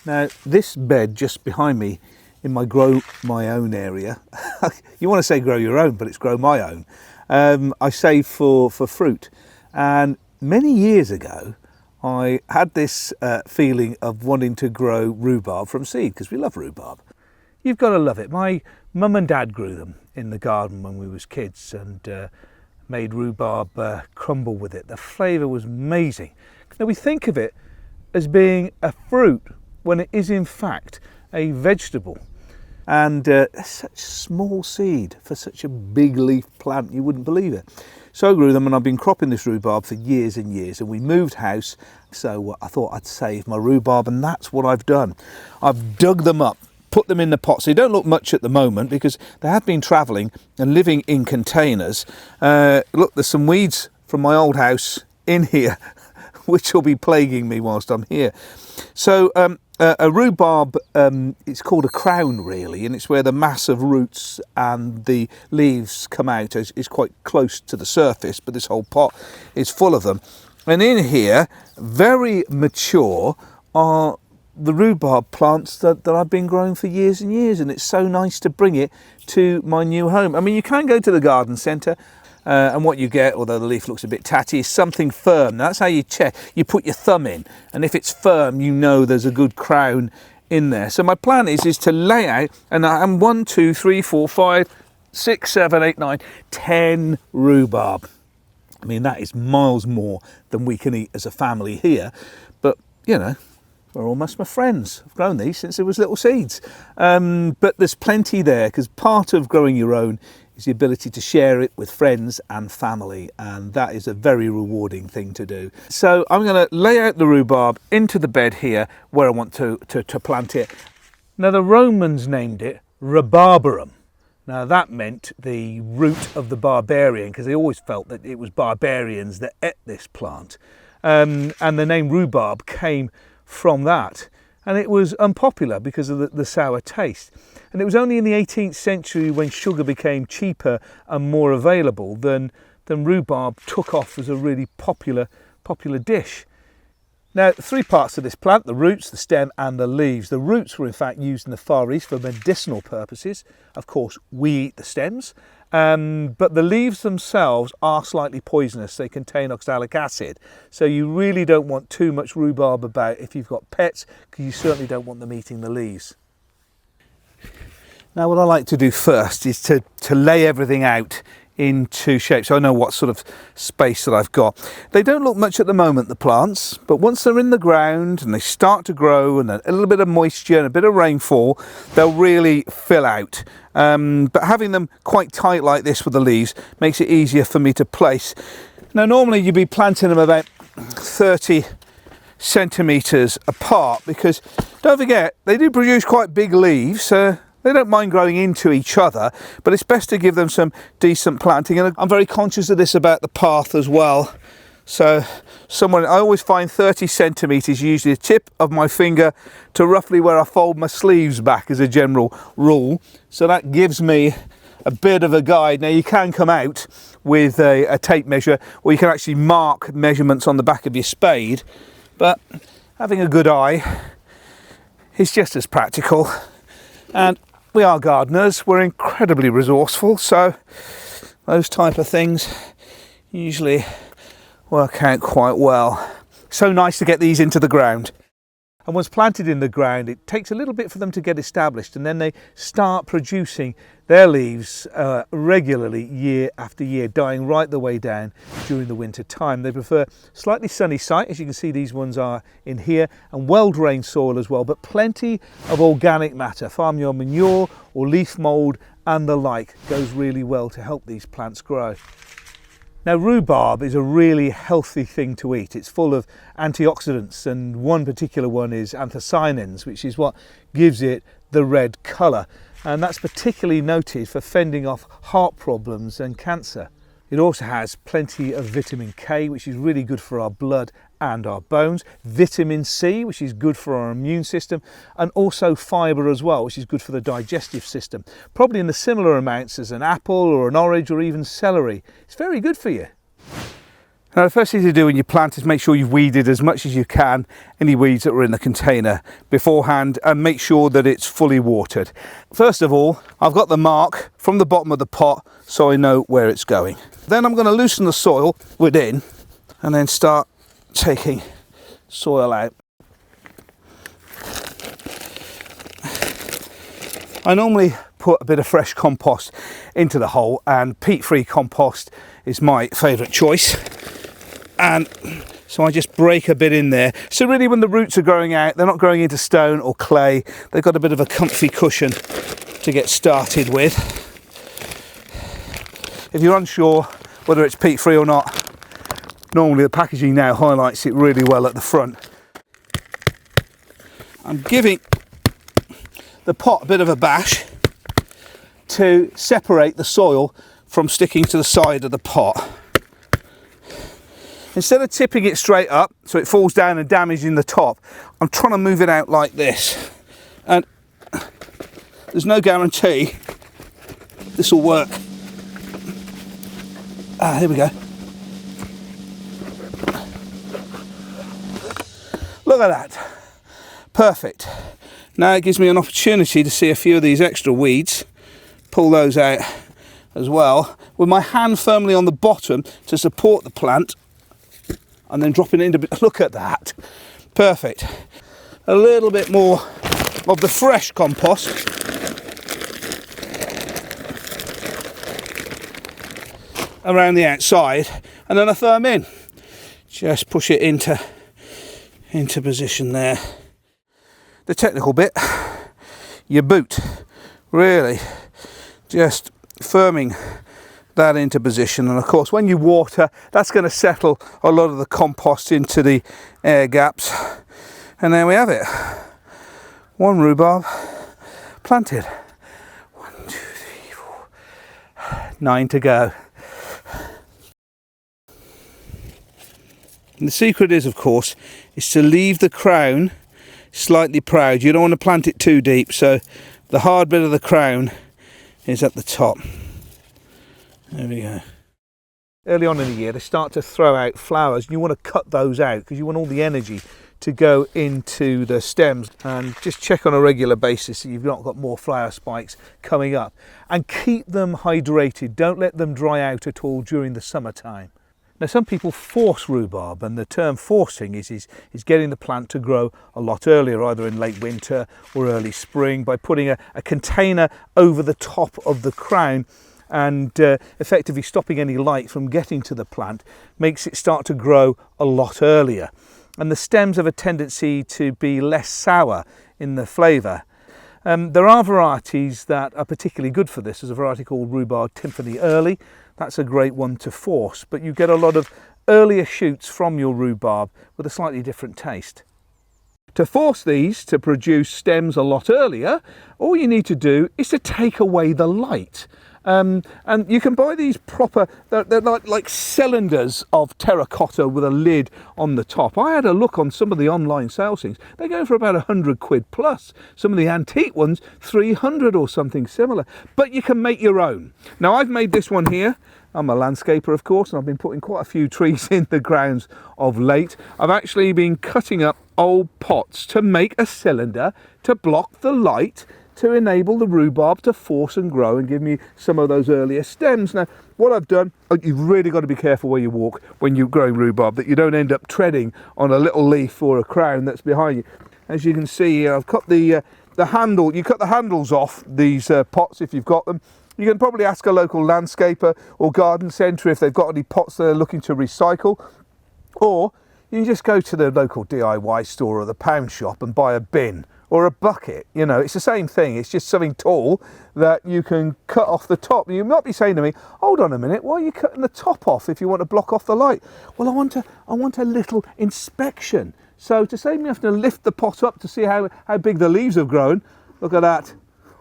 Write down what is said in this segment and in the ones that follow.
Now this bed just behind me in my grow my own area, you want to say grow your own, but it's grow my own, I saved for fruit. And many years ago I had this feeling of wanting to grow rhubarb from seed, because we love rhubarb. You've got to love it. My mum and dad grew them in the garden when we was kids, and made rhubarb crumble with it. The flavour was amazing. Now we think of it as being a fruit when it is in fact a vegetable. And such a small seed for such a big leaf plant, you wouldn't believe it. So I grew them, and I've been cropping this rhubarb for years and years, and we moved house, so I thought I'd save my rhubarb, and that's what I've done. I've dug them up, put them in the pots. They don't look much at the moment because they have been travelling and living in containers. Look, there's some weeds from my old house in here which will be plaguing me whilst I'm here. So a rhubarb, it's called a crown really, and it's where the mass of roots and the leaves come out. It's quite close to the surface, but this whole pot is full of them. And in here, very mature, are the rhubarb plants that I've been growing for years and years, and it's so nice to bring it to my new home. I mean, you can go to the garden centre, and what you get, although the leaf looks a bit tatty, is something firm. Now, that's how you check. You put your thumb in, and if it's firm, you know there's a good crown in there. So my plan is to lay out, and I'm 1, 2, 3, 4, 5, 6, 7, 8, 9, 10 rhubarb. I mean, that is miles more than we can eat as a family here, but you know, we're almost my friends. I've grown these since it was little seeds. But there's plenty there, because part of growing your own is the ability to share it with friends and family, and that is a very rewarding thing to do. So I'm going to lay out the rhubarb into the bed here where I want to plant it. Now the Romans named it Rhubarbarum. Now that meant the root of the barbarian, because they always felt that it was barbarians that ate this plant. And the name rhubarb came from that. And it was unpopular because of the sour taste. And it was only in the 18th century, when sugar became cheaper and more available, then rhubarb took off as a really popular dish. Now, 3 parts of this plant: the roots, the stem and the leaves. The roots were in fact used in the Far East for medicinal purposes. Of course, we eat the stems. But the leaves themselves are slightly poisonous. They contain oxalic acid, so you really don't want too much rhubarb about if you've got pets, because you certainly don't want them eating the leaves. Now what I like to do first is to lay everything out into shape, so I know what sort of space that I've got. They don't look much at the moment, the plants, but once they're in the ground and they start to grow, and a little bit of moisture and a bit of rainfall, they'll really fill out. But having them quite tight like this with the leaves makes it easier for me to place. Now normally you'd be planting them about 30 centimetres apart, because don't forget, they do produce quite big leaves. They don't mind growing into each other, but it's best to give them some decent planting. And I'm very conscious of this about the path as well. So I always find 30 centimetres, usually the tip of my finger to roughly where I fold my sleeves back as a general rule. So that gives me a bit of a guide. Now you can come out with a tape measure, or you can actually mark measurements on the back of your spade, but having a good eye is just as practical. And we are gardeners, we're incredibly resourceful, so those type of things usually work out quite well. So nice to get these into the ground. And once planted in the ground, it takes a little bit for them to get established, and then they start producing their leaves regularly year after year, dying right the way down during the winter time. They prefer slightly sunny site, as you can see these ones are in here, and well-drained soil as well, but plenty of organic matter, farmyard manure or leaf mould and the like goes really well to help these plants grow. Now rhubarb is a really healthy thing to eat. It's full of antioxidants, and one particular one is anthocyanins, which is what gives it the red colour. And that's particularly noted for fending off heart problems and cancer. It also has plenty of vitamin K, which is really good for our blood and our bones, vitamin C, which is good for our immune system, and also fibre as well, which is good for the digestive system, probably in the similar amounts as an apple or an orange or even celery. It's very good for you. Now the first thing to do when you plant is make sure you've weeded as much as you can any weeds that were in the container beforehand, and make sure that it's fully watered. First of all, I've got the mark from the bottom of the pot so I know where it's going. Then I'm going to loosen the soil within and then start taking soil out. I normally put a bit of fresh compost into the hole, and peat-free compost is my favourite choice. And so I just break a bit in there. So really when the roots are growing out, they're not growing into stone or clay. They've got a bit of a comfy cushion to get started with. If you're unsure whether it's peat-free or not, normally the packaging now highlights it really well at the front. I'm giving the pot a bit of a bash to separate the soil from sticking to the side of the pot. Instead of tipping it straight up so it falls down and damaging the top, I'm trying to move it out like this. And there's no guarantee this will work. Here we go. Look at that. Perfect. Now it gives me an opportunity to see a few of these extra weeds. Pull those out as well, with my hand firmly on the bottom to support the plant, and then dropping it into, look at that, perfect. A little bit more of the fresh compost. Around the outside, and then a firm in. Just push it into position there. The technical bit, your boot, really just firming that into position. And of course when you water, that's going to settle a lot of the compost into the air gaps, and there we have it, one rhubarb planted. 1, 2, 3, 4, 9 to go. And the secret is, of course, is to leave the crown slightly proud. You don't want to plant it too deep, so the hard bit of the crown is at the top. There we go. Early on in the year they start to throw out flowers, and you want to cut those out because you want all the energy to go into the stems. And just check on a regular basis that you've not got more flower spikes coming up, and keep them hydrated. Don't let them dry out at all during the summertime. Now some people force rhubarb, and the term forcing is getting the plant to grow a lot earlier, either in late winter or early spring, by putting a container over the top of the crown and effectively stopping any light from getting to the plant. Makes it start to grow a lot earlier. And the stems have a tendency to be less sour in the flavour. There are varieties that are particularly good for this. There's a variety called Rhubarb Timpani Early. That's a great one to force, but you get a lot of earlier shoots from your rhubarb with a slightly different taste. To force these to produce stems a lot earlier, all you need to do is to take away the light. And you can buy these proper, they're like cylinders of terracotta with a lid on the top. I had a look on some of the online sales things. They're going for about 100 quid plus. Some of the antique ones, 300 or something similar. But you can make your own. Now I've made this one here. I'm a landscaper, of course, and I've been putting quite a few trees in the grounds of late. I've actually been cutting up old pots to make a cylinder to block the light, to enable the rhubarb to force and grow and give me some of those earlier stems. Now, what I've done, you've really got to be careful where you walk when you're growing rhubarb, that you don't end up treading on a little leaf or a crown that's behind you. As you can see here, I've cut the handle. You cut the handles off these pots if you've got them. You can probably ask a local landscaper or garden centre if they've got any pots they're looking to recycle, or you can just go to the local DIY store or the pound shop and buy a bin or a bucket. You know, it's the same thing. It's just something tall that you can cut off the top. You might be saying to me, hold on a minute, why are you cutting the top off if you want to block off the light? Well, I want a little inspection. So to save me having to lift the pot up to see how big the leaves have grown, look at that.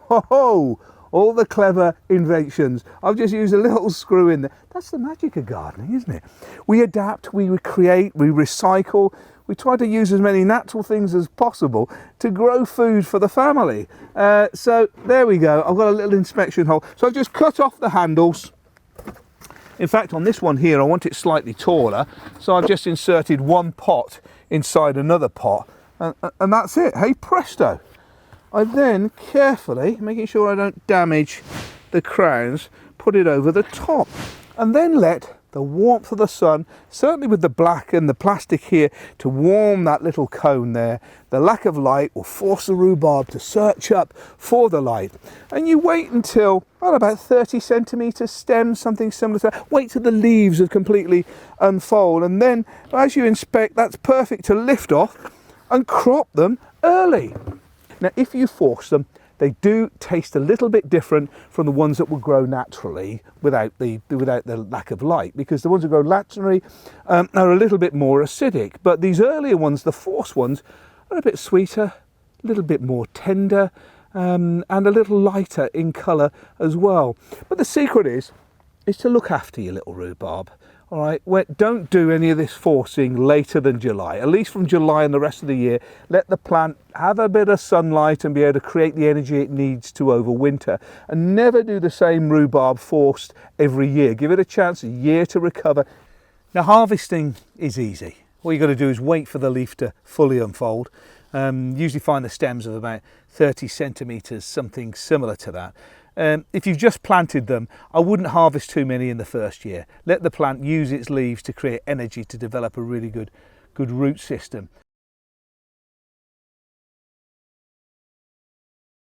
Ho-ho! All the clever inventions. I've just used a little screw in there. That's the magic of gardening, isn't it? We adapt, we recreate, we recycle. We try to use as many natural things as possible to grow food for the family. So there we go. I've got a little inspection hole. So I've just cut off the handles In fact, on this one here, I want it slightly taller, so I've just inserted one pot inside another pot, and that's it. Hey presto! I then carefully, making sure I don't damage the crowns, put it over the top, and then let the warmth of the sun, certainly with the black and the plastic here, to warm that little cone there. The lack of light will force the rhubarb to search up for the light. And you wait until, well, about 30 centimetres stem, something similar to that. Wait till the leaves have completely unfold. And then as you inspect, that's perfect to lift off and crop them early. Now, if you force them, they do taste a little bit different from the ones that will grow naturally without the lack of light, because the ones that grow naturally are a little bit more acidic. But these earlier ones, the forced ones, are a bit sweeter, a little bit more tender, and a little lighter in colour as well. But the secret is to look after your little rhubarb. All right, don't do any of this forcing later than July. At least from July and the rest of the year, let the plant have a bit of sunlight and be able to create the energy it needs to overwinter. And never do the same rhubarb forced every year. Give it a chance, a year to recover. Now, harvesting is easy. All you got to do is wait for the leaf to fully unfold. Usually find the stems of about 30 centimetres, something similar to that. If you've just planted them, I wouldn't harvest too many in the first year. Let the plant use its leaves to create energy to develop a really good root system.